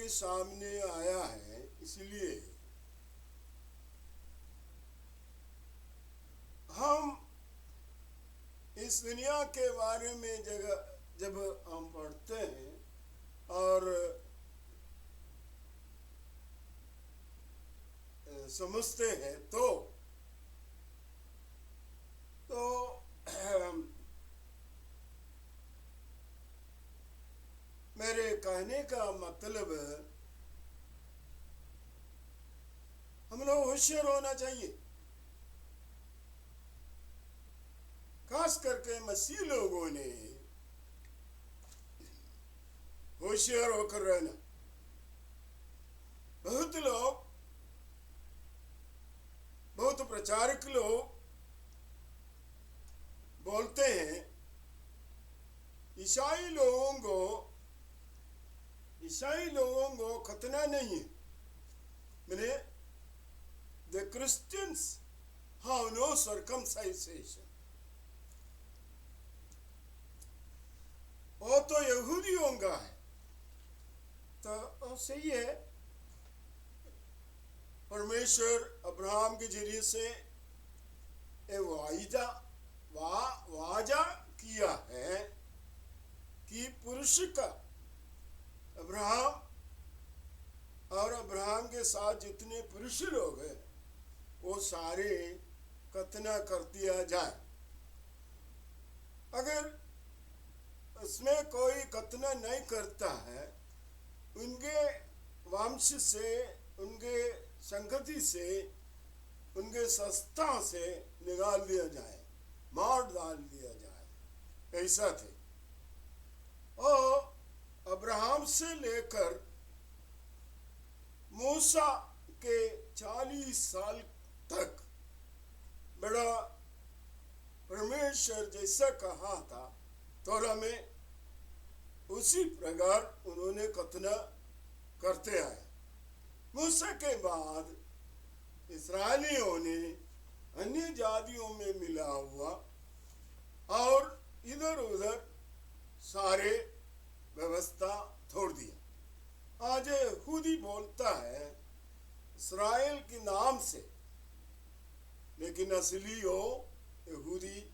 आपके सामने आया है, इसलिए हम इस दुनिया के बारे में जब हम पढ़ते हैं और समझते हैं तो मेरे कहने का मतलब हम लोग होशियार होना चाहिए, खास करके मसीह लोगों ने होशियार होकर रहना। बहुत प्रचारक लोग बोलते हैं ईसाई लोगों को खतना नहीं है, मैंने the Christians have no circumcision। वो तो यहूदियों का है, तो सही है। परमेश्वर अब्राहम के जरिए से वादा किया है कि पुरुष का अब्राहम के साथ जितने पुरुष लोग हैं वो सारे खतना कर दिया जाए। अगर उसमें कोई खतना नहीं करता है, उनके वंश से, उनके संगति से, उनके संस्था से निकाल दिया जाए, मार डाल दिया जाए, ऐसा थे। और अब्राहम से लेकर मूसा के 40 साल तक बड़ा परमेश्वर जैसा कहा था तोरा में, उसी प्रकार उन्होंने खतना करते आए। मूसा के बाद इस्राएलियों ने अन्य जातियों में मिला हुआ और इधर उधर सारे व्यवस्था छोड़ दिया। आज यहूदी बोलता है इस्राएल के नाम से, लेकिन असली हो यहूदी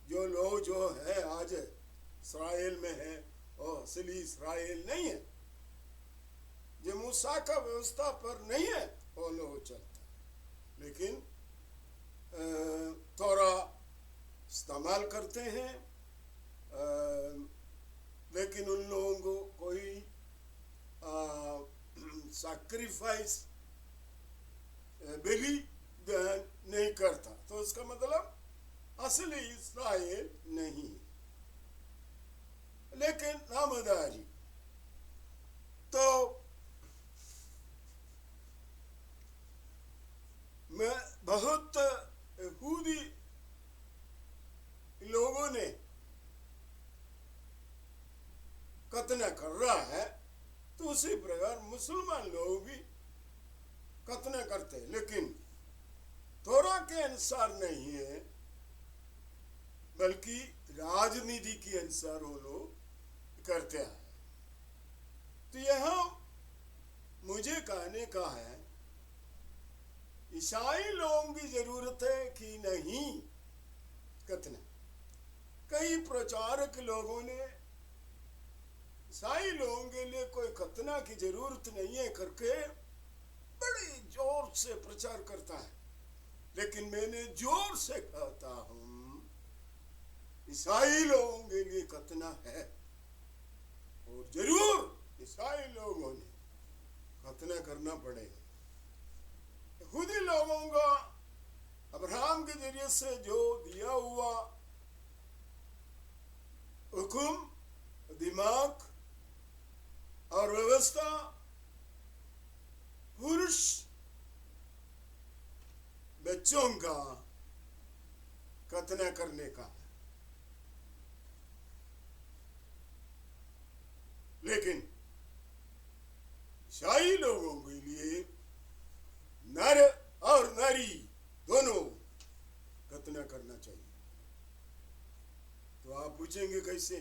जो लोग जो है आज इस्राएल में है वो असली इस्राएल नहीं है। जो मूसा का व्यवस्था पर नहीं है वो लोग चलता, लेकिन तोरा इस्तेमाल करते हैं, लेकिन उन लोगों को कोई सैक्रिफाइस बलि नहीं करता, तो उसका मतलब असली इस्राएल नहीं। लेकिन नामधारी तो मैं बहुत यहूदी लोगों ने खतना कर रहा है, तो उसी प्रकार मुसलमान लोग भी खतना करते हैं, लेकिन तोरा के अनुसार नहीं है, बल्कि राजनीति के अनुसार वो लोग करते हैं। तो यहां मुझे कहने का है ईसाई लोगों की जरूरत है कि नहीं खतना। कई प्रचारक लोगों ने ईसाई लोगों के लिए कोई खतना की जरूरत नहीं है करके बड़ी जोर से प्रचार करता है, लेकिन मैंने जोर से कहता हूं ईसाई लोगों के लिए खतना है, और जरूर ईसाई लोगों ने खतना करना पड़ेगा। यहूदी लोगों का अब्राहम के जरिए से जो दिया हुआ हुक्म, दिमाग और व्यवस्था पुरुष बच्चों का खतना करने का, लेकिन ईसाई लोगों के लिए नर और नारी दोनों खतना करना चाहिए। तो आप पूछेंगे कैसे?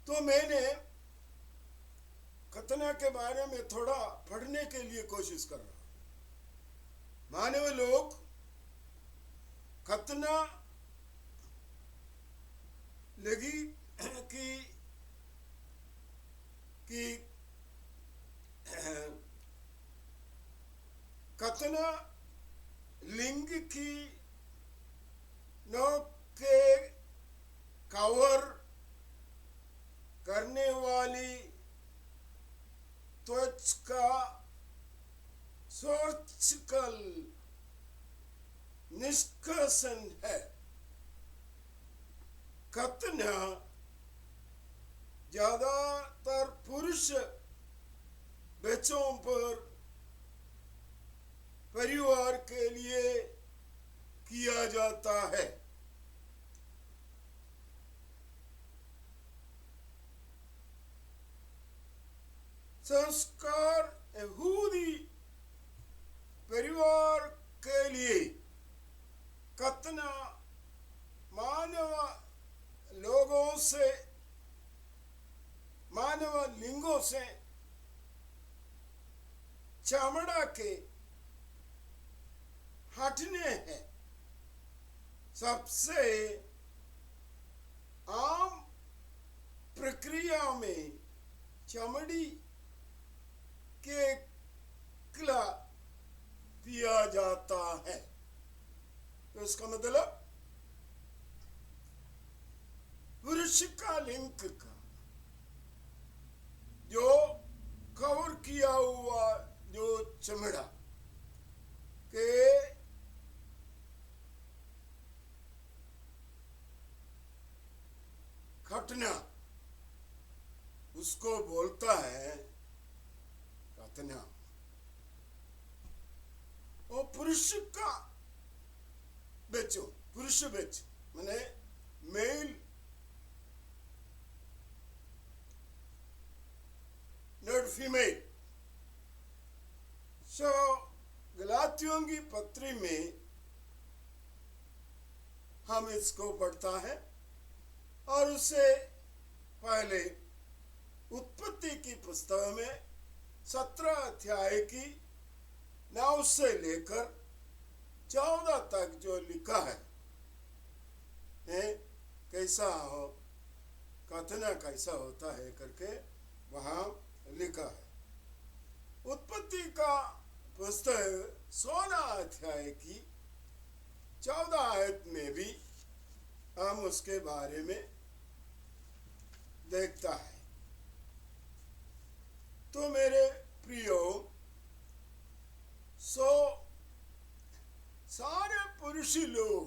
तो मैंने खतना के बारे में थोड़ा पढ़ने के लिए कोशिश कर रहा हूं। मानव लोग खतना लगी कि खतना लिंग की नोक के कवर करने वाली त्वचा का सर्जिकल निष्कासन है। खतना ज्यादातर पुरुष बच्चों पर परिवार के लिए किया जाता है। संस्कार यहूदी परिवार के लिए खतना मानव लिंगों से चमड़ा के हटने हैं। सबसे आम प्रक्रिया में चमड़ी के किला दिया जाता है। तो इसका मतलब पुरुष का लिंग का जो कवर किया हुआ जो चमड़ा के खटना उसको बोलता है खतना। और पुरुष का बच्चों, पुरुष बच्चे माने मेल नॉट फीमेल। सो गलातियों की पत्री में हम इसको पढ़ता है और उससे पहले उत्पत्ति की पुस्तक में 17 अध्याय की 9 से लेकर 14 तक जो लिखा है कैसा हो खतना कैसा होता है करके वहां लिखा है। उत्पत्ति का पुस्तक 16 अध्याय की 14 आयत में भी हम उसके बारे में देखता है। तो मेरे प्रियो, सारे पुरुष लोग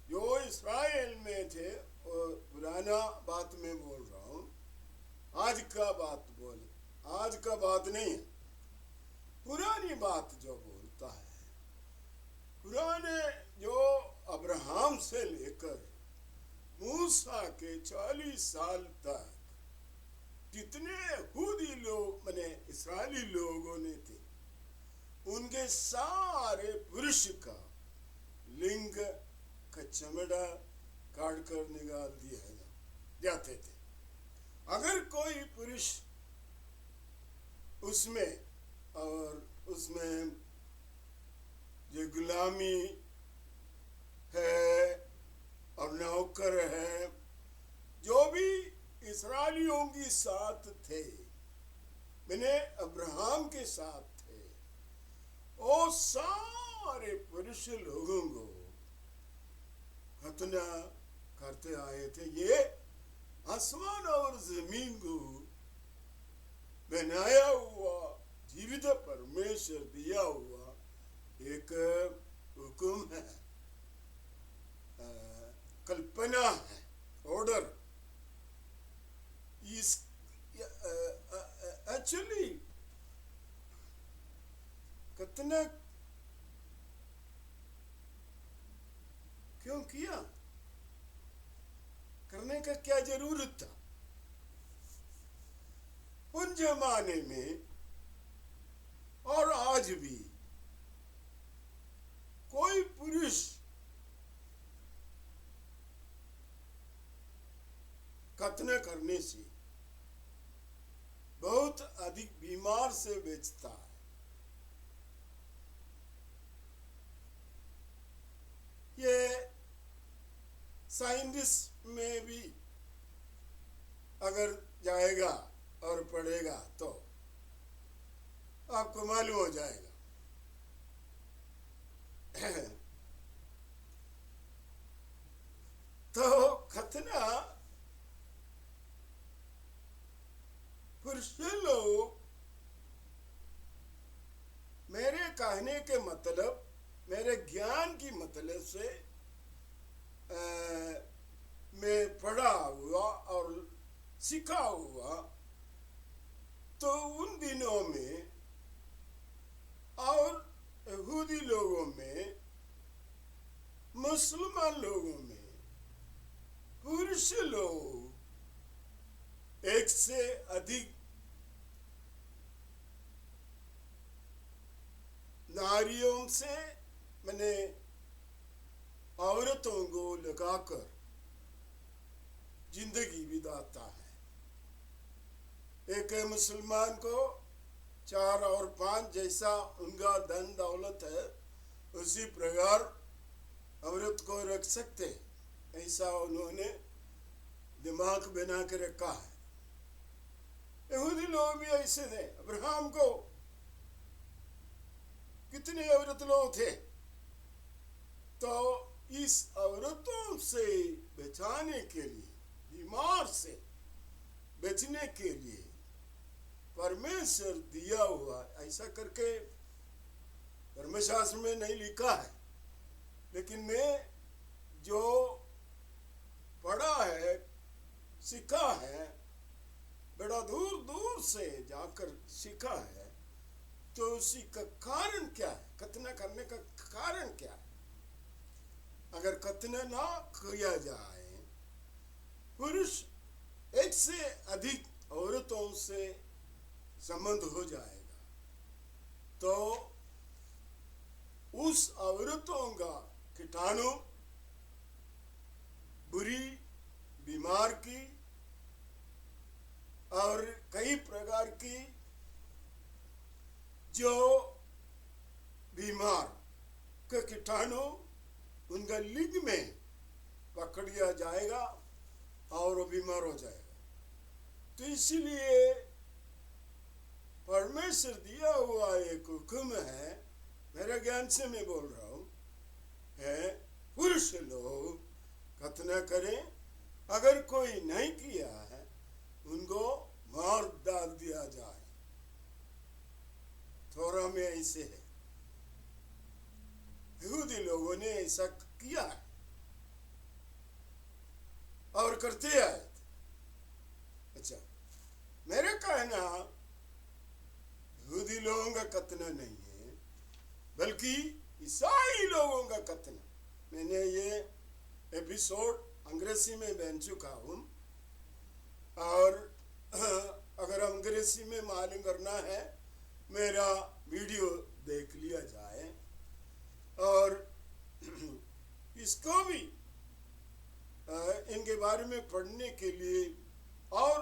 जो इस्राएल में थे, और पुराना बात में बोल रहा हूं, आज का बात नहीं है, पुरानी बात जो बोलता है। पुराने जो अब्राहम से लेकर मूसा के 40 साल तक जितने यहूदी लोग माने इस्राएली लोगों ने थे, उनके सारे पुरुष का लिंग का चमड़ा काट कर निकाल दिया जाते थे। अगर कोई पुरुष उसमें जो गुलामी है और नौकर है, जो भी इस्राएलियों के साथ थे, मैंने अब्राहम के साथ थे, वो सारे पुरुष लोगों को खतना करते आए थे। ये आसमान और जमीन को बनाया हुआ जीवित परमेश्वर दिया हुआ एक हुक्म है, कल्पना है, ऑर्डर। इस एक्चुअली खतना क्यों किया, करने का क्या जरूरत था? उन जमाने में और आज भी कोई पुरुष खतना करने से बहुत अधिक बीमार से बचता है। ये साइंस में भी अगर जाएगा और पढ़ेगा तो आपको मालूम हो जाएगा। तो खतना पुरुष लोग, मेरे कहने के मतलब, मेरे ज्ञान की मतलब से मैं पढ़ा हुआ और सीखा हुआ, तो उन दिनों में और यहूदी लोगों में, मुसलमान लोगों में पुरुष लोग एक से अधिक नारियों से, मैंने औरतों को लगाकर जिंदगी बिताता है। एक मुसलमान को 4 और 5 जैसा उनका धन दौलत है, उसी प्रकार औरत को रख सकते, ऐसा उन्होंने दिमाग बना के रखा है। यहूदी लोग भी ऐसे थे। अब्राहम को कितने औरत लोग थे, तो इस औरतों से बचाने के लिए, बीमार से बचने के लिए परमेश्वर दिया हुआ, ऐसा करके धर्मशास्त्र में नहीं लिखा है, लेकिन मैं जो पढ़ा है, सीखा है, बड़ा दूर दूर से जाकर सीखा है, तो उसी का कारण क्या है, खतना करने का कारण क्या है? अगर खतना ना किया जाए, पुरुष एक से अधिक औरतों से संबंध हो जाएगा, तो उस औरतों का कीटाणु, बुरी बीमार की और कई प्रकार की जो बीमार का कीटाणु उनका लिंग में पकड़ लिया जाएगा और वो बीमार हो जाएगा। तो इसीलिए परमेश्वर दिया हुआ एक हुक्म है, मेरे ज्ञान से मैं बोल रहा हूँ, है पुरुष लोग खतना करें, अगर कोई नहीं किया है उनको मार डाल दिया जाए। थोड़ा में ऐसे है, यहूदी लोगों ने ऐसा किया है और करते आए थे। अच्छा, मेरे कहना यहूदी लोगों का खतना नहीं है, बल्कि ईसाई लोगों का खतना। मैंने ये एपिसोड अंग्रेजी में बन चुका हूँ, और अगर अंग्रेजी में मालूम करना है, मेरा वीडियो देख लिया जाए, और इसको भी इनके बारे में पढ़ने के लिए और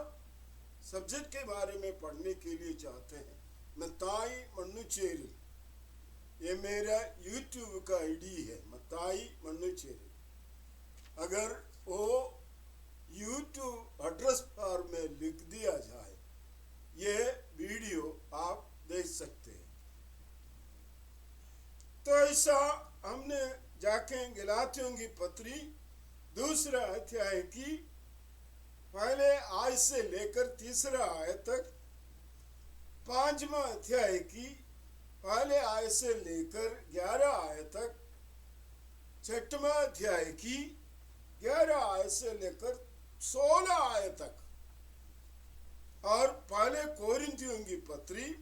सब्जेक्ट के बारे में पढ़ने के लिए चाहते हैं, मत्ताई मन्नुचेरी, ये मेरा यूट्यूब का आईडी है, मत्ताई मन्नुचेरी। अगर वो यूट्यूब एड्रेस बार में लिख दिया जाए, ये वीडियो आप देख सकते हैं। तो ऐसा हमने जाके गलातियों की पत्री 2 अध्याय की पहले आयत से लेकर 3 आयत तक, 5वां अध्याय की पहले आयत से लेकर 11 आयत तक, 6वां अध्याय की 11 आयत से लेकर 16 आयत तक, और पहले कोरिन्थियों की पत्री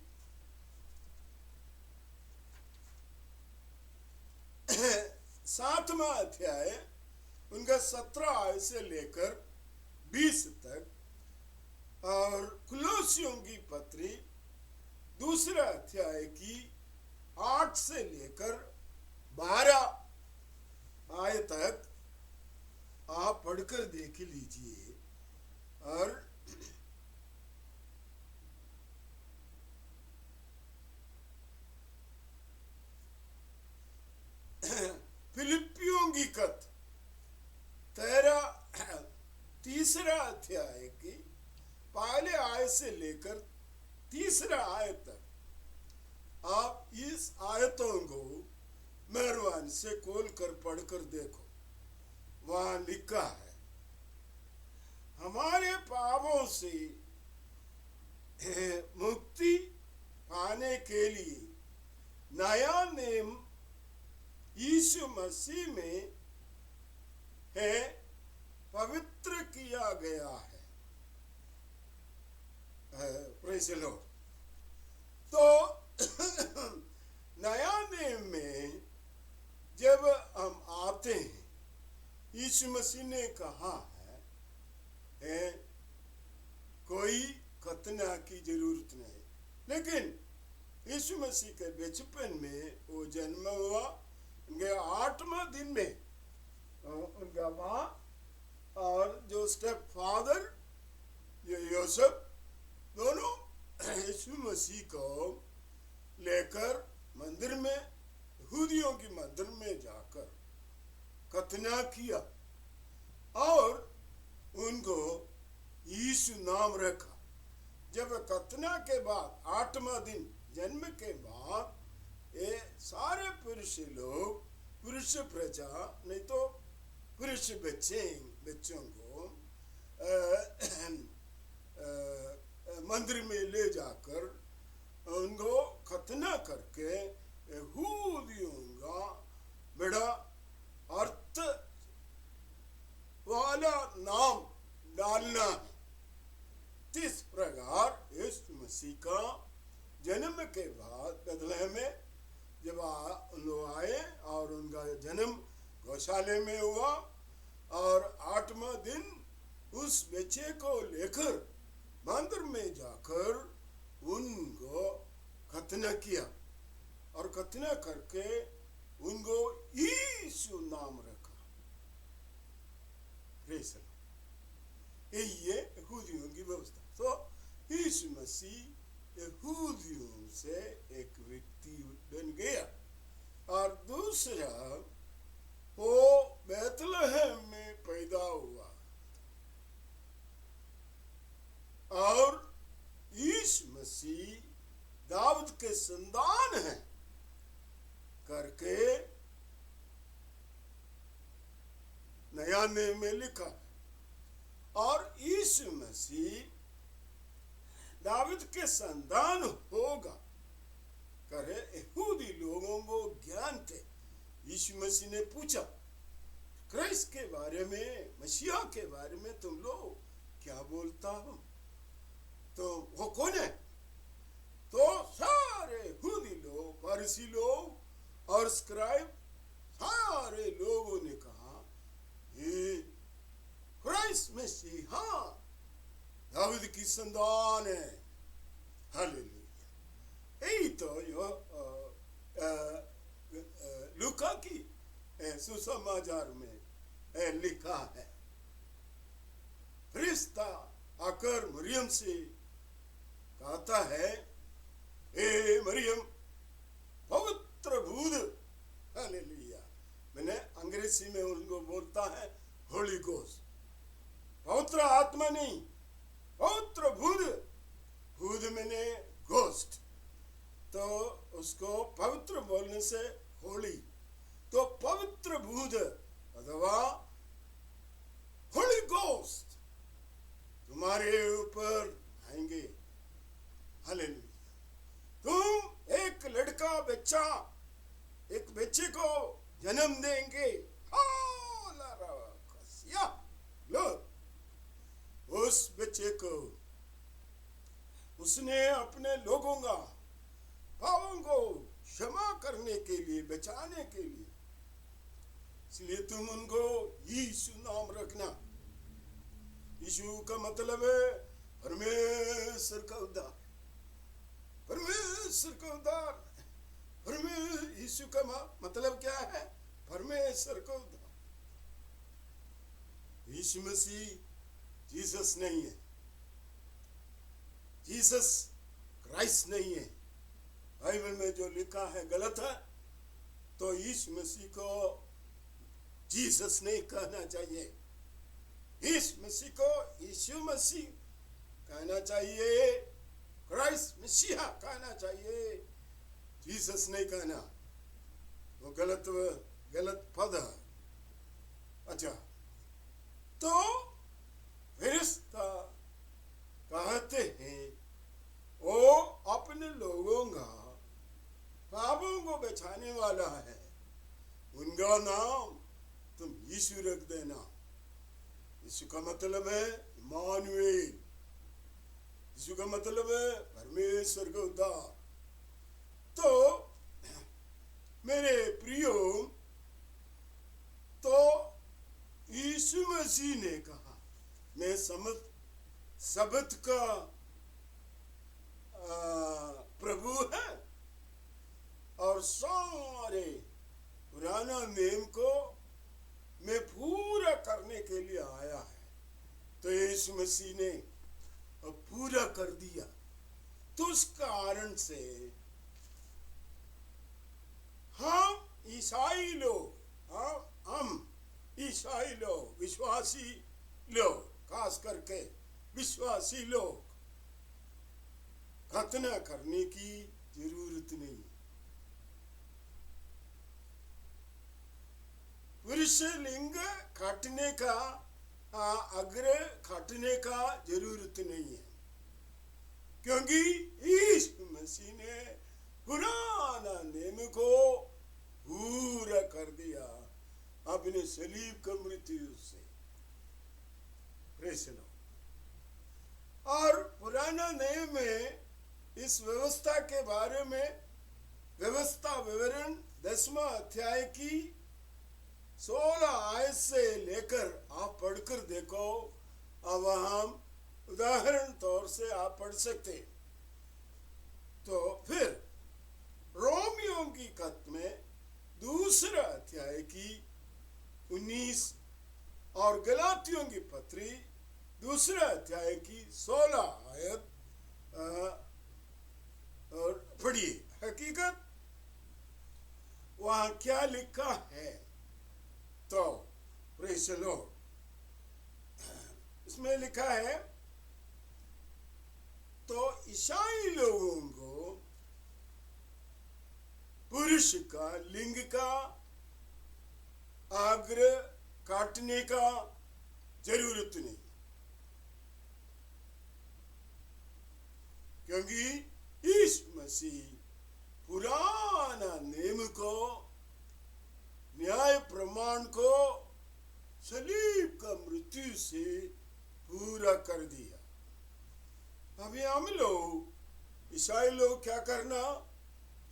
7वां अध्याय उनका 17 आयत से लेकर 20 तक, और कुलोसियों की पत्री 2 अध्याय की 8 से लेकर 12 आयत तक आप पढ़कर देख लीजिए। और तीसरा अध्याय की पहले आयत से लेकर तीसरा आयत तक आप इस आयतों को मेहरबानी से खोल कर पढ़कर देखो। वहां लिखा है, हमारे पापों से मुक्ति पाने के लिए नया नियम यीशु मसीह में है पवित्र किया गया है। Praise the Lord. तो नया नियम में जब हम आते हैं, यीशु मसीह ने कहा है कोई खतना की जरूरत नहीं, लेकिन यीशु मसीह के बचपन में वो जन्म हुआ, उनके 8वें दिन में उनका माँ और जो स्टेप फादर जो यूसुफ, दोनों यीशु मसीह को लेकर मंदिर में, यहूदियों की मंदिर में जाकर खतना किया और उनको यीशु नाम रखा। जब खतना के बाद 8वां दिन जन्म के बाद ये सारे पुरुष लोग, पुरुष प्रजा नहीं तो पुरुष बच्चों को मंदिर में ले जाकर उनको खतना करके यहूदियों का बड़ा अर्थ वाला नाम डालना है। इस प्रकार यीशु मसीह का जन्म के बाद बेथलेहम में जब लोग आए और उनका जन्म गौशाले में हुआ और 8वां दिन उस बच्चे को लेकर मंदिर में जाकर उनको खतना किया और खतना करके उनको यीशु नाम रखा। Praise the Lord. ये यहूदियों की व्यवस्था। तो यीशु मसीह यहूदियों से एक व्यक्ति बन गया और दूसरा वो बेथलेहम में पैदा हुआ और यीशु मसीह दाऊद के संतान है करके नया नियम में लिखा है। और यीशु मसीह दाऊद के संतान होगा करे यहूदी लोगों को ज्ञान थे। यीशु मसीह ने पूछा क्राइस्ट के बारे में, मसीहा के बारे में तुम लोग क्या बोलता हो, तो वो कौन है? तो सारे यहूदी लोग, फरीसी लोग और स्क्राइब सारे लोगों ने कहा ये क्राइस्ट मसीहा दाऊद की संतान है। हालेलुया। यही तो यो लूका की सुसमाचार में लिखा है। फरिश्ता आकर मरियम से कहता है, ए मरियम पवित्र भूत, हालेलुया। मैंने अंग्रेजी में उनको बोलता है होली गोस्ट, पवित्र आत्मा नहीं, पवित्र भूत। भूत मैंने गोस्ट, तो उसको पवित्र बोलने से होली, तो पवित्र भूत अथवा होली गोस्ट तुम्हारे ऊपर आएंगे। हालेलुया। तुम एक लड़का बच्चा, एक बच्चे को जन्म देंगे। लो, उस बच्चे को उसने अपने लोगों का पापों को क्षमा करने के लिए, बचाने के लिए, इसलिए तुम उनको यीशु नाम रखना। यीशु का मतलब है परमेश्वर का उद्धार, परमेश्वर का उद्धार। यीशु का मतलब क्या है? परमेश्वर का उद्धार। यीशु मसीह जीसस नहीं है, जीसस क्राइस्ट नहीं है। बाइबल में जो लिखा है गलत है, तो यीशु मसीह को जीसस नहीं कहना चाहिए। इस मसीह को यीशु मसीह कहना चाहिए, क्राइस्ट मसीहा कहना चाहिए, जीसस नहीं कहना, वो गलत पद है। अच्छा, तो फरिश्ता कहते हैं वो अपने लोगों का पापों को बचाने वाला है, उनका नाम तुम यीशु रख देना। यीशु का मतलब है इमानुएल, यीशु का मतलब है परमेश्वर का उद्धार। तो मेरे प्रियो, तो यीशु मसीह ने कहा मैं सबत का प्रभु है और सारे पुराना नियम को मैं पूरा करने के लिए आया है। तो यीशु मसीह ने पूरा कर दिया। तो उस कारण से हम ईसाई लोग, हम ईसाई लोग, विश्वासी लोग, खास करके विश्वासी लोग खतना करने की जरूरत नहीं। पुरुष लिंग काटने का, अग्र काटने का जरूरत नहीं है, क्योंकि यीशु मसीह ने पुराना नियम को पूरा कर दिया अपने सलीब का मृत्यु से। Praise the Lord. और पुराना नियम में इस व्यवस्था के बारे में व्यवस्था विवरण 10वां अध्याय की 16 आयत से लेकर आप पढ़कर देखो। अब हम उदाहरण तौर से आप पढ़ सकते। तो फिर रोमियो की खत में 2 अध्याय की 19 और गलातियों की पत्री 2 अध्याय की 16 आयत और पढ़िए। हकीकत वहां क्या लिखा है, तो प्रेज़ द लॉर्ड, इसमें लिखा है तो ईसाई लोगों को पुरुष का लिंग का अग्र काटने का जरूरत नहीं, क्योंकि यीशु मसीह पुराना नियम को, न्याय प्रमाण को सलीब का मृत्यु से पूरा कर दिया। अभी हम लोग ईसाई लोग क्या करना,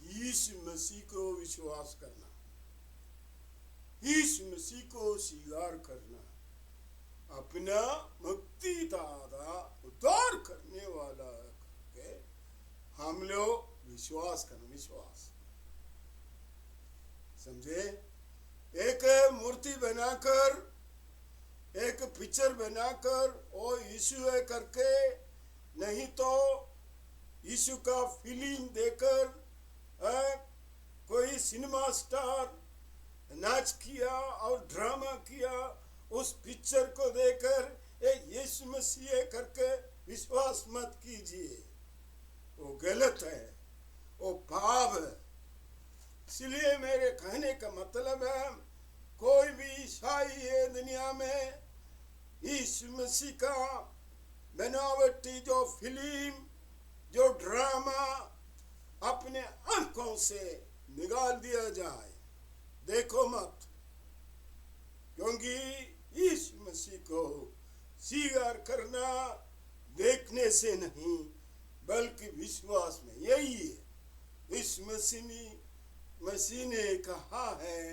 यीशु मसीह को विश्वास करना, यीशु मसीह को स्वीकार करना, अपना मुक्ति दाता उद्धार करने वाला करके हम लोग विश्वास करना। विश्वास समझे? एक मूर्ति बनाकर, एक पिक्चर बनाकर ओ यीशु है करके, नहीं तो यीशु का फिल्म देकर कोई सिनेमा स्टार नाच किया और ड्रामा किया, उस पिक्चर को देखकर यीशु मसीह है करके विश्वास मत कीजिए, वो गलत है, वो पाप है। इसलिए मेरे कहने का मतलब है, कोई भी ईसाई है दुनिया में यीशु मसीह का बनावटी जो फिल्म, जो ड्रामा अपने आंखों से निकाल दिया जाए, देखो मत, क्योंकि यीशु मसीह को स्वीकार करना देखने से नहीं बल्कि विश्वास में। यही है इस मसीह ने कहा है,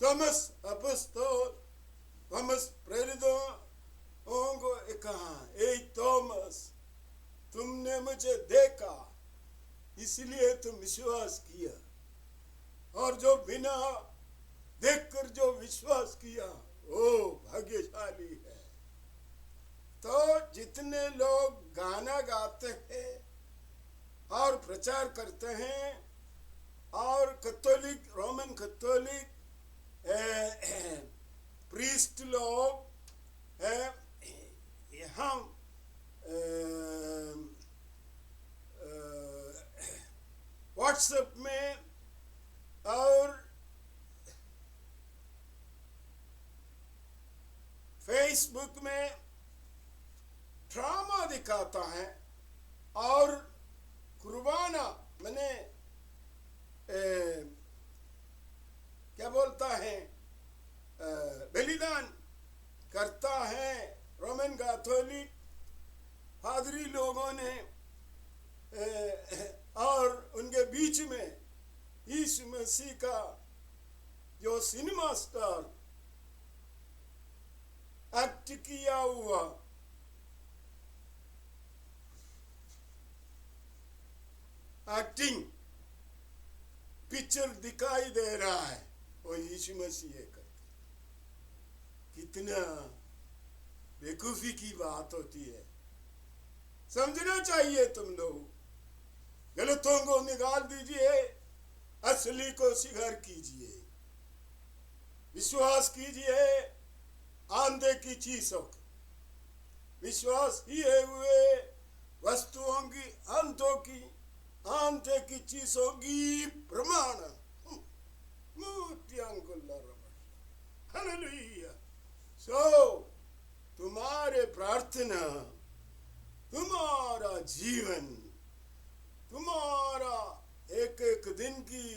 थॉमस अपॉस्टल, थॉमस प्रेरितों को कहा, ए थॉमस, तुमने मुझे देखा इसलिए तुम विश्वास किया, और जो बिना देखकर जो विश्वास किया वो भाग्यशाली है। तो जितने लोग गाना गाते हैं और प्रचार करते हैं, और कैथोलिक, रोमन कैथोलिक प्रीस्ट लोग यहाँ व्हाट्सएप में और फेसबुक में ड्रामा दिखाता है और कुर्बाना मैंने क्या बोलता है बलिदान करता है रोमन कैथोलिक पादरी लोगों ने और उनके बीच में यीशु मसीह का जो सिनेमा स्टार एक्ट किया हुआ एक्टिंग पिक्चर दिखाई दे रहा है वो यीशु मसीह करके। कितना बेवकूफी की बात होती है। समझना चाहिए तुम लोग, गलतों को निकाल दीजिए, असली को स्वीकार कीजिए, विश्वास कीजिए आंधे की चीजों को, विश्वास किए हुए वस्तुओं की आंधे की चीजों की प्रमाण। हालेलुया। सो तुम्हारे प्रार्थना, तुम्हारा जीवन, तुम्हारा एक एक दिन की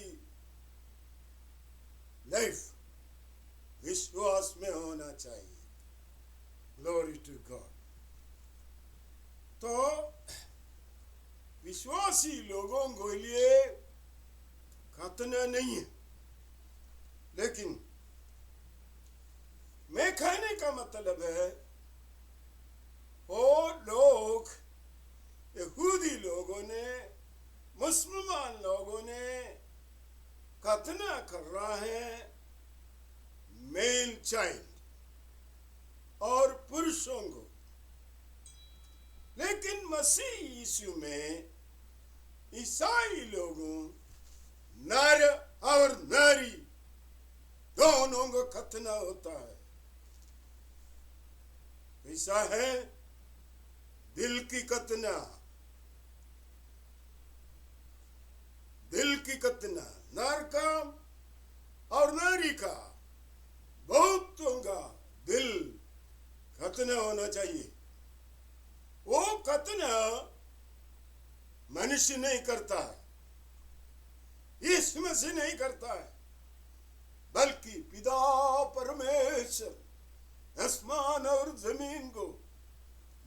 लाइफ विश्वास में होना चाहिए। Glory to God. तो विश्वासी लोगों के लिए खतना नहीं है, लेकिन मैं कहने का मतलब है वो लोग, यहूदी लोगों ने, मुसलमान लोगों ने खतना कर रहा है मेल चाइल्ड और पुरुषों को, लेकिन मसीह यीशु में ईसाई लोगों नर और नारी दोनों को खतना होता है। ऐसा है दिल की खतना, दिल की खतना, नर का और नारी का, बहुतों का दिल खतना होना चाहिए। वो खतना मनुष्य नहीं करता है, यीशु मसीह नहीं करता है, बल्कि पिता परमेश्वर आसमान और जमीन को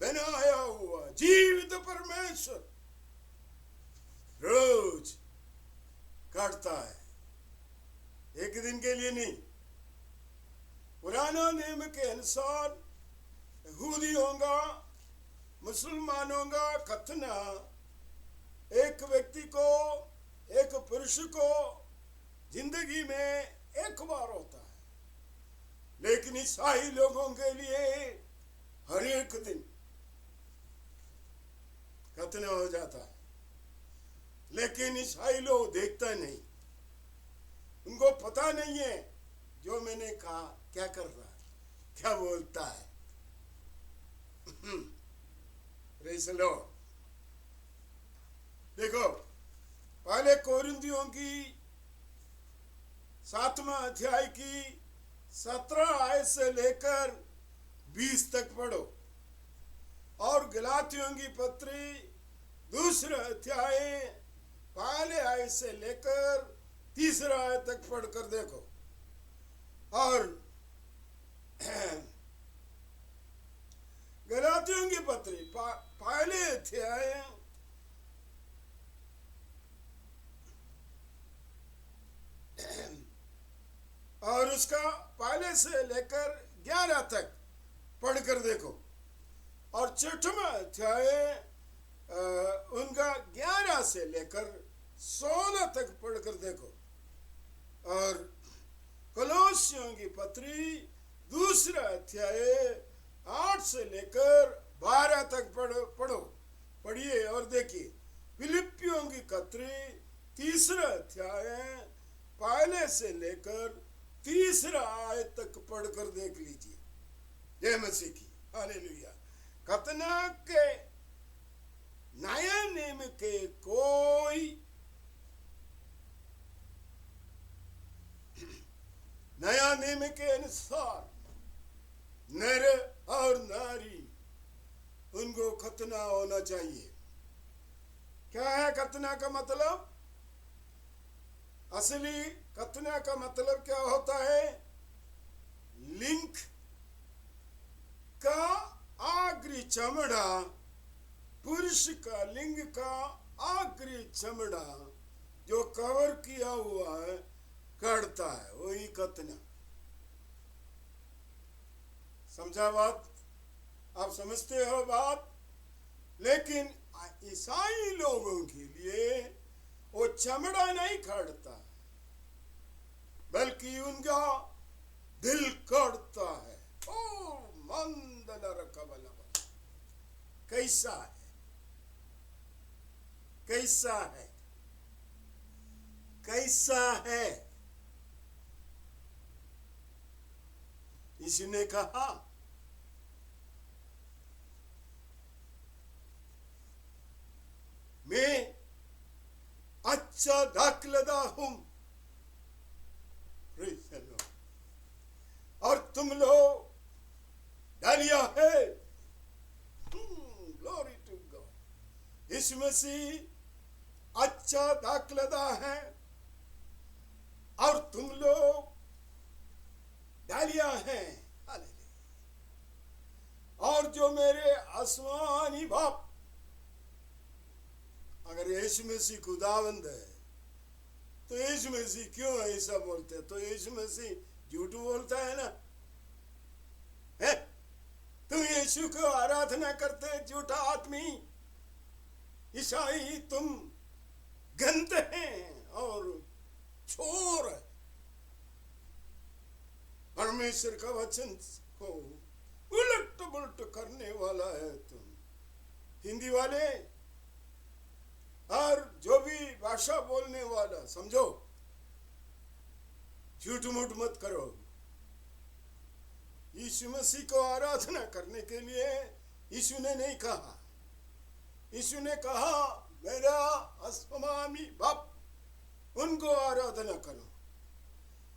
बनाया हुआ जीवित परमेश्वर रोज काटता है, एक दिन के लिए नहीं। पुराना नियम के अनुसार यहूदियों का, मुसलमानों का खतना एक व्यक्ति को, एक पुरुष को जिंदगी में एक बार होता है, लेकिन ईसाई लोगों के लिए हर एक दिन खतना हो जाता है। लेकिन ईसाई लोग देखता नहीं, उनको पता नहीं है जो मैंने कहा क्या कर रहा है, क्या बोलता है। Praise the Lord. देखो पहले कोरिन्थियों की 7वां अध्याय की 17 आयत से लेकर 20 तक पढ़ो, और गलातियों की पत्री 2 अध्याय पहले आयत से लेकर 3 आयत तक पढ़कर देखो। और गलातियों की पत्री पहले अध्याय और उसका पहले से लेकर 11 तक पढ़कर देखो, और 6वां अध्याय उनका 11 से लेकर 16 तक पढ़कर देखो, और कोलोसियों की पत्री 2 अध्याय 8 से लेकर 12 तक पढ़िए और देखिए। फिलिपियों की पत्री 3 अध्याय पहले से लेकर 30 आयत तक पढ़कर देख लीजिए। ये मसीह की हालेलुया। खतना के नया नियम के कोई नया नियम के अनुसार नर और नारी उनको खतना होना चाहिए। क्या है खतना का मतलब? असली खतना का मतलब क्या होता है? लिंग का आखिरी चमड़ा, पुरुष का लिंग का आखिरी चमड़ा जो कवर किया हुआ है काटता है, वही खतना। समझा बात? आप समझते हो बात? लेकिन ईसाई लोगों के लिए वो चमड़ा नहीं काटता, बल्कि उनका दिल काटता है। ओ मंदला रकबला, कैसा है, कैसा है, कैसा है? यीशु ने कहा, मैं अच्छा दाखलदा हूं और तुम लोग डालिया है। Glory to God. Yeshu Masih अच्छा दाखलदा है और तुम लोग डालिया है। और जो मेरे आसमानी बाप, अगर यीशु मसीह खुदावंद है तो यीशु मसीह क्यों ऐसा बोलते हैं? तो यीशु मसीह झूठ बोलता है ना? है? तुम यीशु को आराधना करते झूठा आदमी, ईसाई, तुम गंदे हैं और चोर। परमेश्वर का वचन को उलट पुलट करने वाला है तुम। हिंदी वाले और जो भी भाषा बोलने वाला, समझो, झूठ मूठ मत करो। यीशु मसीह को आराधना करने के लिए यीशु ने नहीं कहा। यीशु ने कहा, मेरा आसमानी बाप, उनको आराधना करो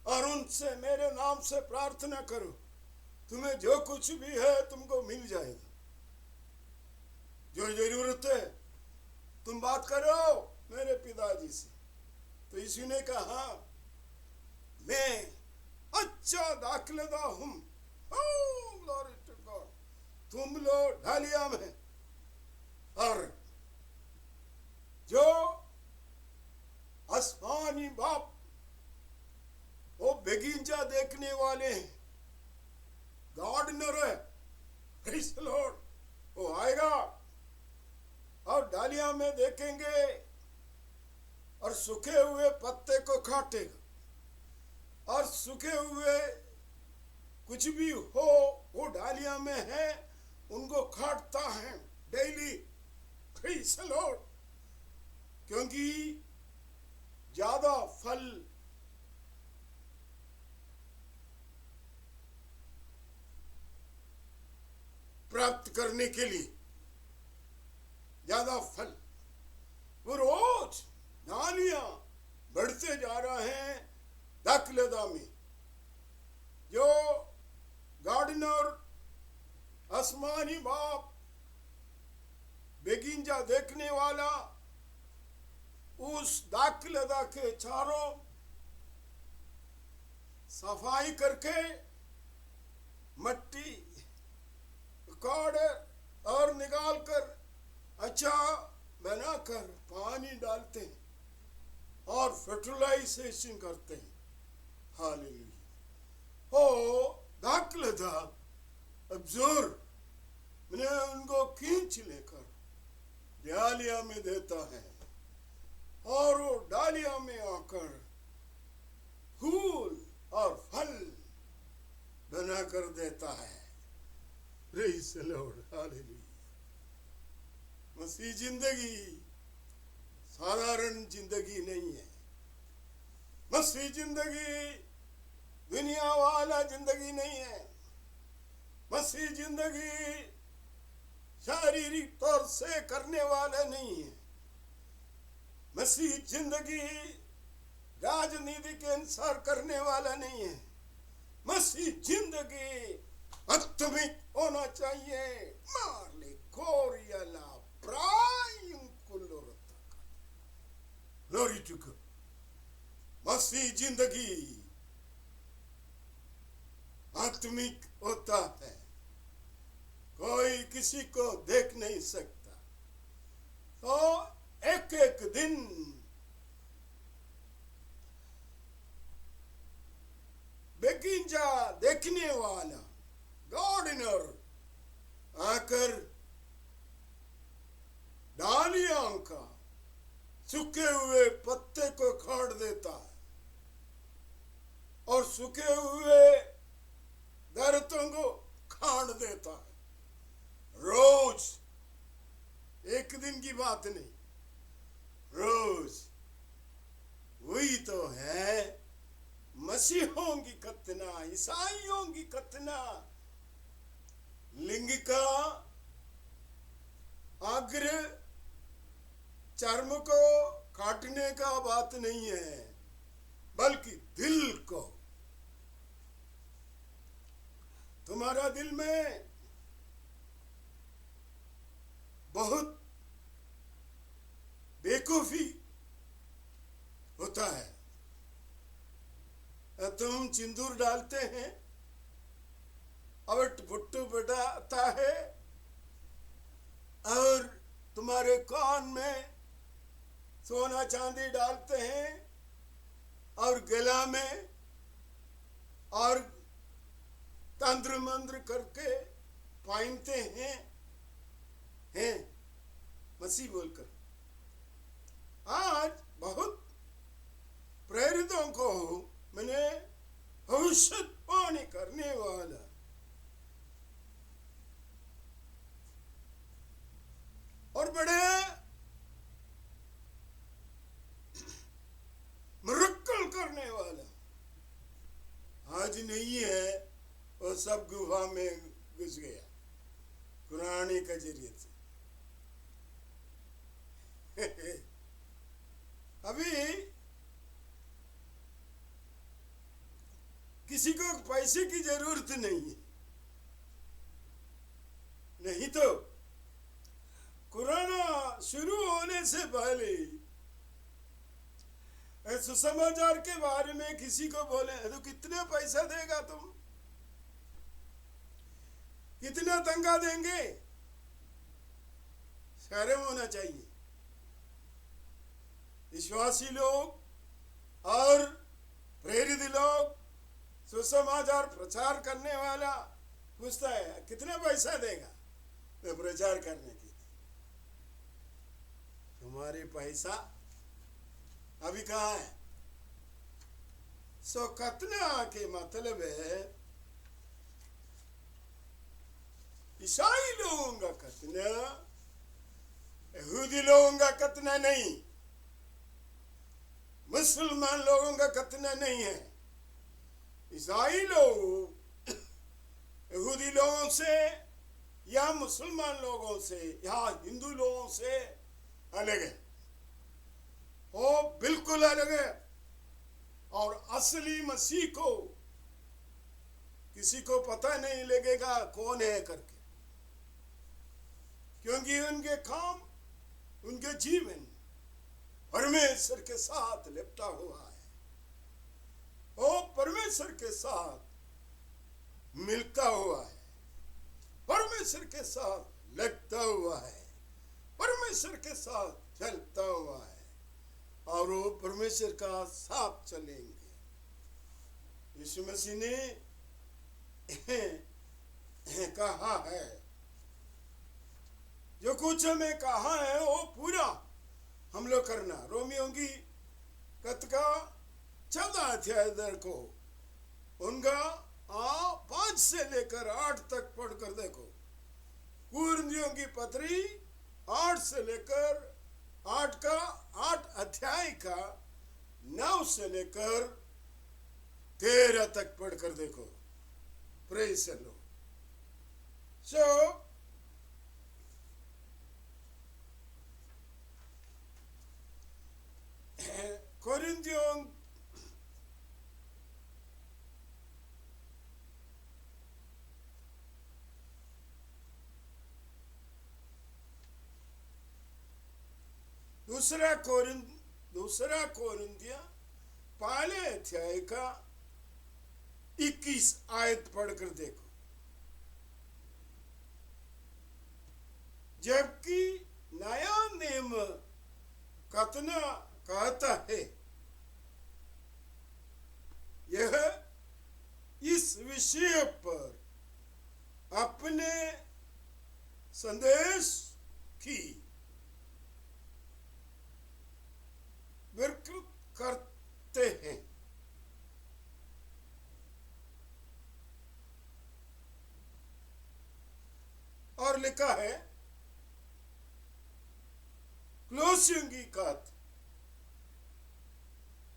और उनसे मेरे नाम से प्रार्थना करो, तुम्हें जो कुछ भी है तुमको मिल जाएगा। जो जरूरत है तुम बात करो मेरे पिताजी से। तो यीशु ने कहा, मैं अच्छा दाखलदा हूं। Glory to God. तुम लोग ढालिया में, और जो आसमानी बाप वो बगीचा देखने वाले हैं, गार्डनर है, प्रेज़ द लॉर्ड, वो आएगा और डालियां में देखेंगे और सूखे हुए पत्ते को काटेगा, और सूखे हुए कुछ भी हो वो डालियां में है उनको काटता है डेली। Praise the Lord. क्योंकि ज्यादा फल प्राप्त करने के लिए, ज्यादा फल, वो रोज डालियां बढ़ते जा रहे हैं दाखलदा में। जो गार्डनर आसमानी बाप बगीचा देखने वाला उस दाखलदा के चारों सफाई करके मट्टी काट और निकाल कर अच्छा बनाकर पानी डालते हैं और फर्टिलाइजेशन करते हैं। हालेलुया। ओ दाखलदा अब्जोर मैंने उनको खींच लेकर डालिया में देता है और वो डालिया में आकर फूल और फल बना कर देता है। Praise the Lord. हालेलुया। मसीह जिंदगी साधारण जिंदगी नहीं है। मसीह जिंदगी दुनिया वाला जिंदगी नहीं है। मसीह जिंदगी शारीरिक तौर से करने वाला नहीं है। मसीह जिंदगी राजनीति के अनुसार करने वाला नहीं है। मसीह जिंदगी आत्मिक होना चाहिए। मारले कोरियला प्रायम कुलोरता का ग्लोरी टू गॉड। मसीह जिंदगी आत्मिक होता है। कोई किसी को देख नहीं सकता। तो एक एक दिन बेगिंजा देखने वाला गार्डनर आकर डालियों का सूखे हुए पत्ते को काट देता है और सूखे हुए दरख्तों को काट देता है। रोज, एक दिन की बात नहीं, रोज। वही तो है मसीहों की कतना, ईसाइयों की कतना। लिंग का आग्रह चर्म को काटने का बात नहीं है, बल्कि दिल को। तुम्हारा दिल में बहुत बेवकूफी होता है। तुम सिंदूर डालते हैं, अब भुट्टू बताता है, और तुम्हारे कान में सोना चांदी डालते हैं, और गला में, और तंत्र मंत्र करके पहनते हैं मसीह बोलकर। आज बहुत प्रेरितों को मैंने भविष्यवाणी करने वाला और बड़े मिरेकल करने वाला आज नहीं है। वो सब गुफा में घुस गया कुरानी के जरिए से। अभी किसी को पैसे की जरूरत नहीं है, नहीं तो कोरोना शुरू होने से पहले सुसमाचार के बारे में किसी को बोले तो कितने पैसा देगा, तुम कितना तंगा देंगे, शर्म होना चाहिए। विश्वासी लोग और प्रेरित लोग, सुसमाचार प्रचार करने वाला पूछता है कितना पैसा देगा तो प्रचार करने के लिए। तुम्हारे पैसा अभी कहाँ है? सो कतना के मतलब है ईसाई लोगों का कतना, यहूदी लोगों का कतना नहीं, मुसलमान लोगों का कतना नहीं है। ईसाई लोग यहूदी लोगों से या मुसलमान लोगों से या हिंदू लोगों से अलग है, वो बिल्कुल अलग है। और असली मसीह को किसी को पता नहीं लगेगा कौन है करके, क्योंकि उनके काम, उनके जीवन परमेश्वर के साथ लिपटा हुआ है। वो परमेश्वर के साथ मिलता हुआ है, परमेश्वर के साथ लगता हुआ है, परमेश्वर के साथ चलता हुआ है, और वो परमेश्वर का साथ चलेंगे। यीशु मसीह ने कहा है, जो कुछ हमें कहा है वो पूरा हम लोग करना। रोमियों की कत का 14 अध्याय देखो, उनका 5 से लेकर 8 तक पढ़कर देखो। कुरिन्थियों की पत्री 8 से लेकर 8 अध्याय का 9 से लेकर 13 तक पढ़कर देखो। Praise the lord. सो कोरिंथियों दूसरा कोरिंथिया पहले अध्याय का 21 आयत पढ़कर देखो। जबकि नया नियम कतना कहता है, यह इस विषय पर अपने संदेश की विकृत करते हैं। और लिखा है क्लोसियों की कथ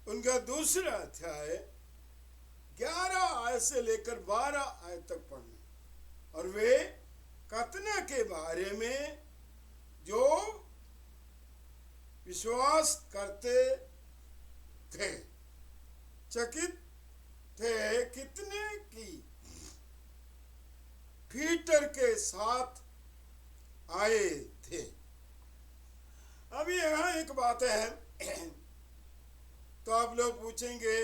उनका दूसरा अध्याय 11 आयत से लेकर 12 आयत तक पढ़ना। और वे कतना के बारे में जो विश्वास करते थे चकित थे कितने की पीटर के साथ आए थे। अब यहाँ एक बात है, तो आप लोग पूछेंगे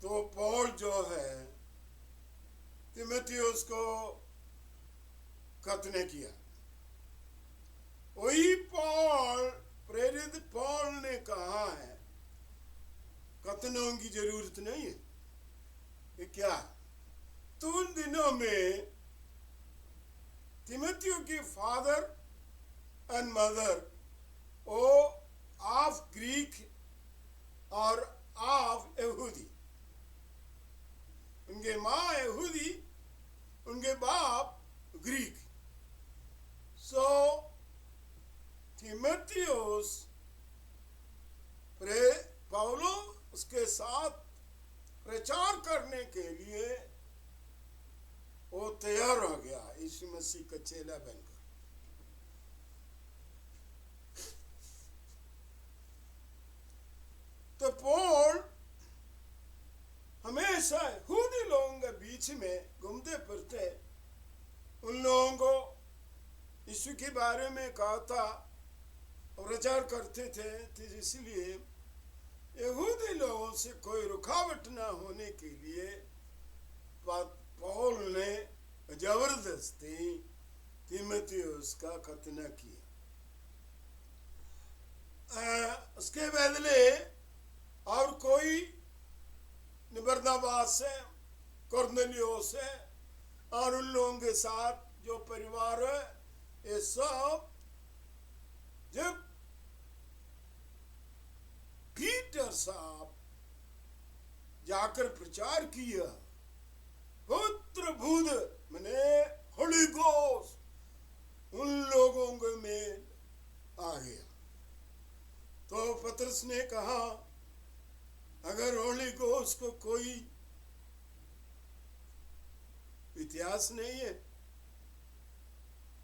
तो पौल जो है तीमुथियुस को खत ने किया, वही पौल प्रेरित पौल ने कहा है कथनों की जरूरत नहीं है। ये क्या, तो उन दिनों में तीमुथियुस की फादर एंड मदर ओ ऑफ ग्रीक और ऑफ यहूदी, उनके माँ यहूदी, उनके बाप ग्रीक। सो तीमुथियुस पौलो उसके साथ प्रचार करने के लिए वो तैयार हो गया यीशु मसीह का चेला बनकर। तो पौल हमेशा यहूदी लोगों के बीच में घूमते फिरते उन लोगों को यीशु के बारे में कहता और प्रचार करते थे। तो इसलिए यहूदी लोगों से कोई रुकावट ना होने के लिए पौल ने जबरदस्ती तीमुथियुस का खतना किया। उसके बदले और कोई बरनबास से, कुरनेलियुस से और उन लोगों के साथ जो परिवार है, ये सब जब पीटर साहब जाकर प्रचार किया, पुत्र भूत मने होली गोस्ट उन लोगों के में आ गया। तो पतरस ने कहा अगर होली गोस्ट को कोई इतिहास नहीं है,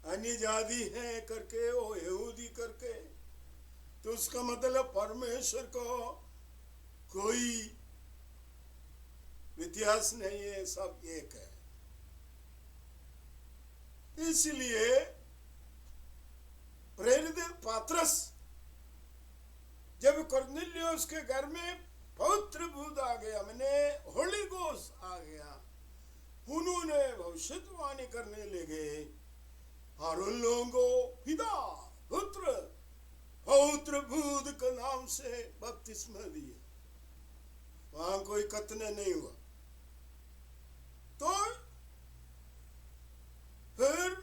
अन्य जाति है करके वो यहूदी करके, तो उसका मतलब परमेश्वर को कोई इतिहास नहीं है, सब एक है। इसलिए प्रेरित पतरस जब कुरनेलियुस के घर में पवित्र भूत आ गया, मैंने होली गोस्ट आ गया, उन्होंने भविष्यवाणी करने लगे और उन लोगों को पिता पुत्र पवित्र भूत के नाम से बपतिस्मा दिए। वहां कोई कथन नहीं हुआ। तो फिर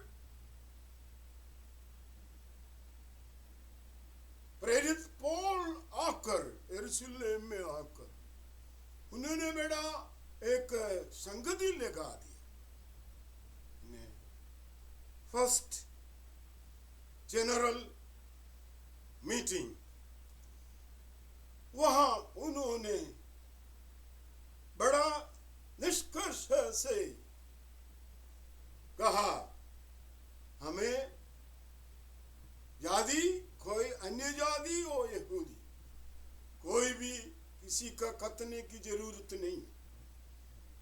प्रेरित पौल आकर यरूशलेम में आकर उन्होंने बेटा एक संगति लगा दी, फर्स्ट जनरल मीटिंग। वहां उन्होंने बड़ा निष्कर्ष से किसी का खतने की जरूरत नहीं,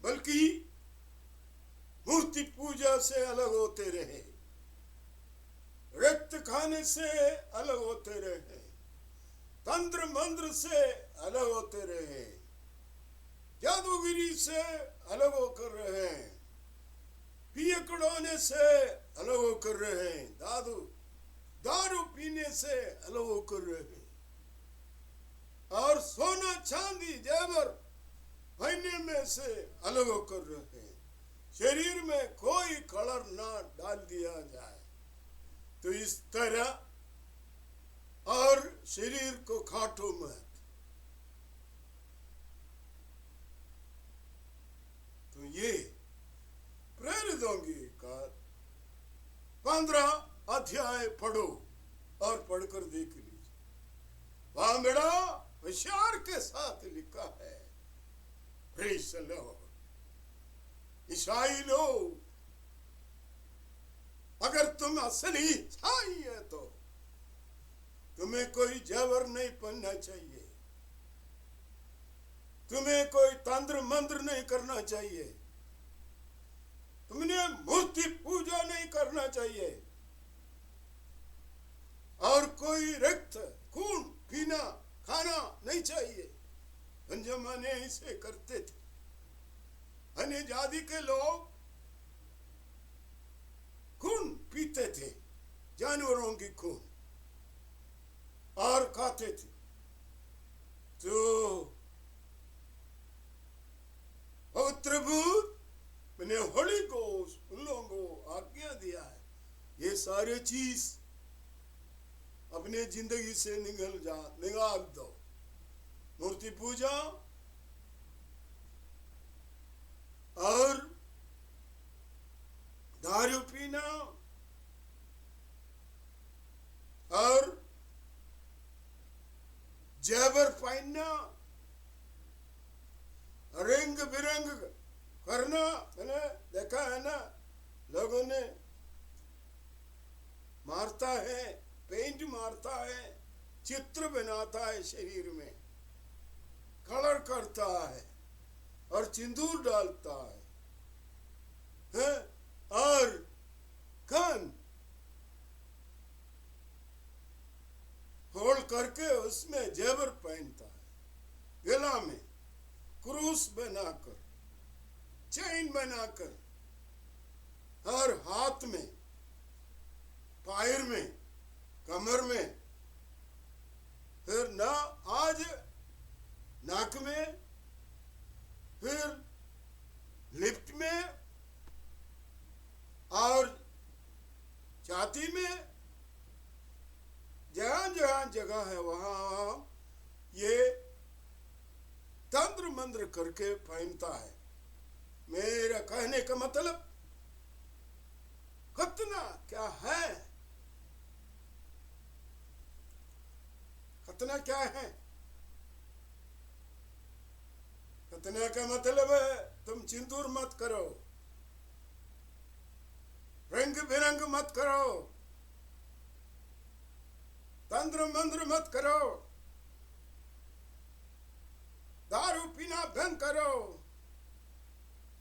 बल्कि मूर्ति पूजा से अलग होते रहे, रक्त खाने से अलग होते रहे, तंत्र मंत्र से अलग होते रहे, जादूगिरी से अलग होकर रहे, पियकड़ोने से अलग होकर रहे, दारू पीने से अलग होकर रहे, और सोना चांदी जेवर पहनने में से अलग होकर रहे। शरीर में कोई कलर ना डाल दिया जाए, तो इस तरह और शरीर को काटो मत। तो ये प्रेरितों की कार 15 अध्याय पढ़ो और पढ़कर देख लीजिए। वहां बड़ा होशियार के साथ लिखा है, प्रेज़ द लॉर्ड। ईसाई लोग, अगर तुम असली ईसाई है तो तुम्हें कोई जेवर नहीं पहनना चाहिए, तुम्हें कोई तंत्र मंत्र नहीं करना चाहिए, तुमने मूर्ति पूजा नहीं करना चाहिए, और कोई रक्त खून पीना खाना नहीं चाहिए। उन जमाने इसे करते थे। अन्य जाति के लोग खून पीते थे, जानवरों की खून, और खाते थे। तो पवित्र भूत मैंने होली गोस्ट उन लोगों को आज्ञा दिया है, ये सारे चीज अपने जिंदगी से निकाल दो। मूर्ति पूजा और दारू पीना और जेवर पहनना, रंग बिरंग करना, मैंने देखा है ना, लोगों ने मारता है, पेंट मारता है, चित्र बनाता है, शरीर में कलर करता है और सिंदूर डालता है, और कान होल करके उसमें जेवर पहनता है, गला में क्रूस बनाकर, चेन बनाकर, और हाथ में, पैर में, कमर में, फिर ना आज नाक में, फिर लिफ्ट में, और छाती में, जहां जहां जगह है वहां ये तंत्र मंत्र करके पहनता है। मेरा कहने का मतलब खतना क्या है? खतना क्या है? खतना का मतलब है तुम सिंदूर मत करो, रंग बिरंग मत करो, तंत्र मंत्र मत करो, दारू पीना बंद करो,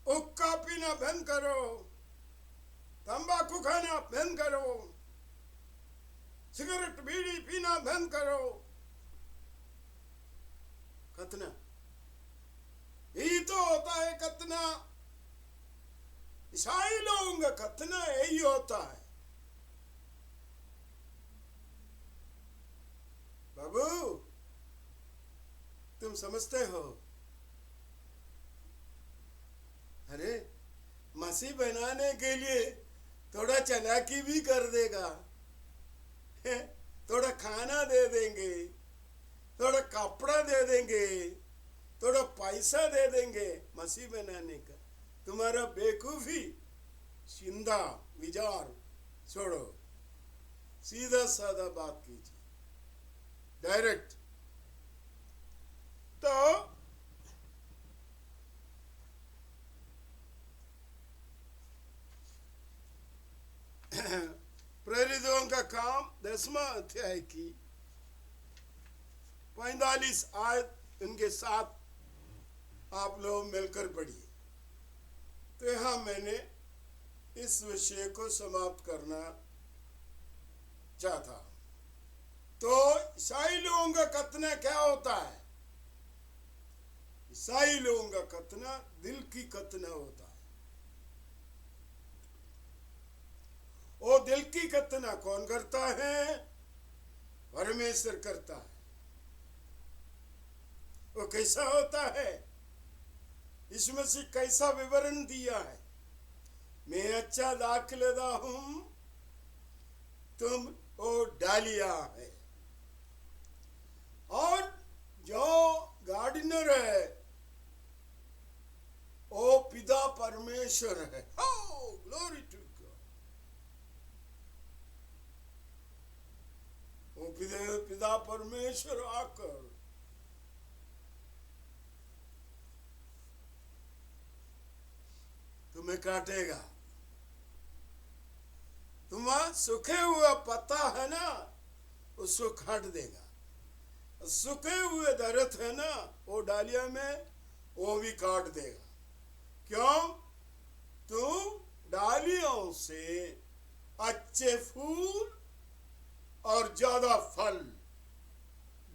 हुक्का पीना बंद करो, तंबाकू खाना बंद करो, सिगरेट बीड़ी पीना बंद करो। खतना यही तो होता है। खतना ईसाई लोगों का खतना यही होता है। बाबू तुम समझते हो? अरे मसीह बनाने के लिए थोड़ा चालाकी भी कर देगा, थोड़ा खाना दे देंगे, थोड़ा कपड़ा दे देंगे, थोड़ा पैसा दे देंगे मसीह बनाने का। तुम्हारा बेवकूफी चिंता विचार छोड़ो, सीधा साधा बात कीजिए, डायरेक्ट। तो प्रेरितों का काम 10वां अध्याय की 45 आयत उनके साथ आप लोग मिलकर पढ़िए। तो यहाँ मैंने इस विषय को समाप्त करना चाहता। तो ईसाई लोगों का खतना क्या होता है? ईसाई लोगों का खतना दिल की खतना होता है। वो दिल की खतना कौन करता है? परमेश्वर करता है। वो कैसा होता है? यीशु मसीह कैसा विवरण दिया है? मैं अच्छा दाखलदा हूं, तुम वो डालिया है। और जो गार्डनर है वो पिता परमेश्वर है। Oh, glory to God। वो पिता परमेश्वर आकर तुम्हें काटेगा। तुम्हारा सूखे हुआ पत्ता है ना, उसको काट देगा। सूखे हुए दरख्त है ना, वो डालिया में वो भी काट देगा। क्यों? तुम डालियों से अच्छे फूल और ज्यादा फल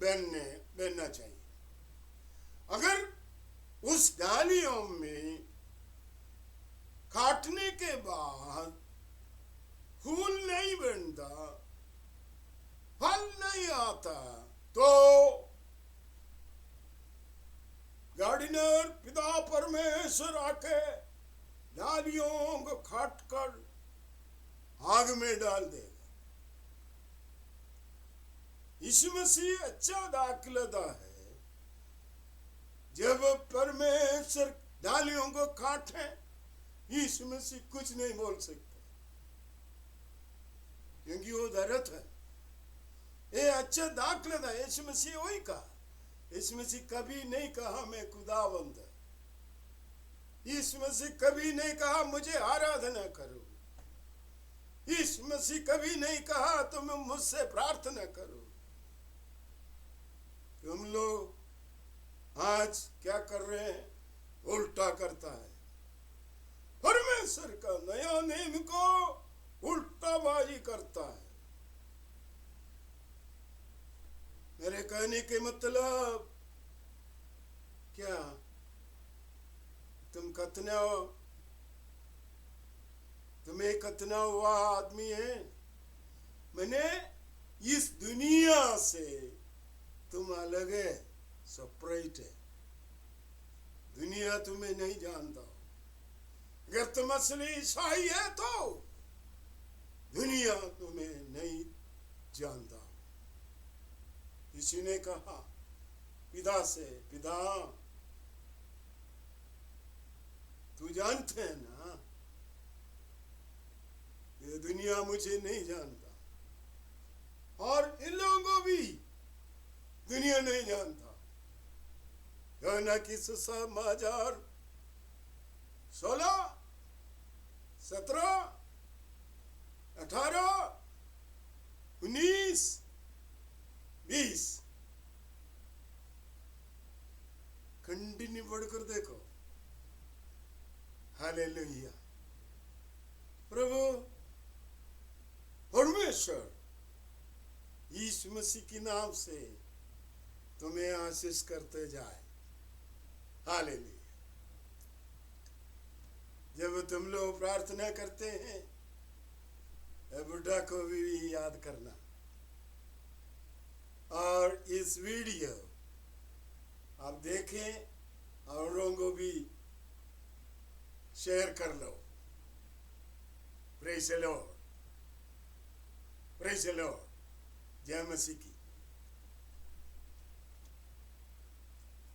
बनना चाहिए। अगर उस डालियों में काटने के बाद फूल नहीं बनता, फल नहीं आता, तो गार्डनर पिता परमेश्वर आके डालियों को काट कर आग में डाल देगा। यीशु मसीह अच्छा दाखलदा है। जब परमेश्वर डालियों को काटे, यीशु मसीह कुछ नहीं बोल सकता, क्योंकि वो दरख्त है। ये अच्छा दाखलदा है। यीशु मसीह वही कहा। यीशु मसीह कभी नहीं कहा मैं खुदावंद। यीशु मसीह कभी नहीं कहा मुझे आराधना करो। यीशु मसीह कभी नहीं कहा तुम मुझसे प्रार्थना करो। तुम लोग आज क्या कर रहे हैं? उल्टा करता है। परमेश्वर का नया नियम को उल्टाबाजी करता है। मेरे कहने के मतलब क्या? तुम खतना हो, तुम्हें खतना हुआ आदमी है। मैंने इस दुनिया से तुम अलग है, सेपरेट है। दुनिया तुम्हें नहीं जानता। अगर तुम असली ईसाई है तो दुनिया तुम्हें नहीं जानता। किसी ने कहा पिता से, पिता तू जानते हैं ना, ये दुनिया मुझे नहीं जानता और इन लोगों को भी दुनिया नहीं जानता। यूहन्ना की सुसमाचार 16, 17, 18, 19, 20 कंटिन्यू पढ़कर देखो। हालेलुया। प्रभु परमेश्वर यीशु मसीह के नाम से तुम्हें आशीष करते जाए। हालेलुया। जब तुम लोग प्रार्थना करते हैं, बुढ़ा को भी याद करना। और इस वीडियो आप देखें और औरों को भी शेयर कर लो। Praise the lord, praise the lord. जय मसीह की।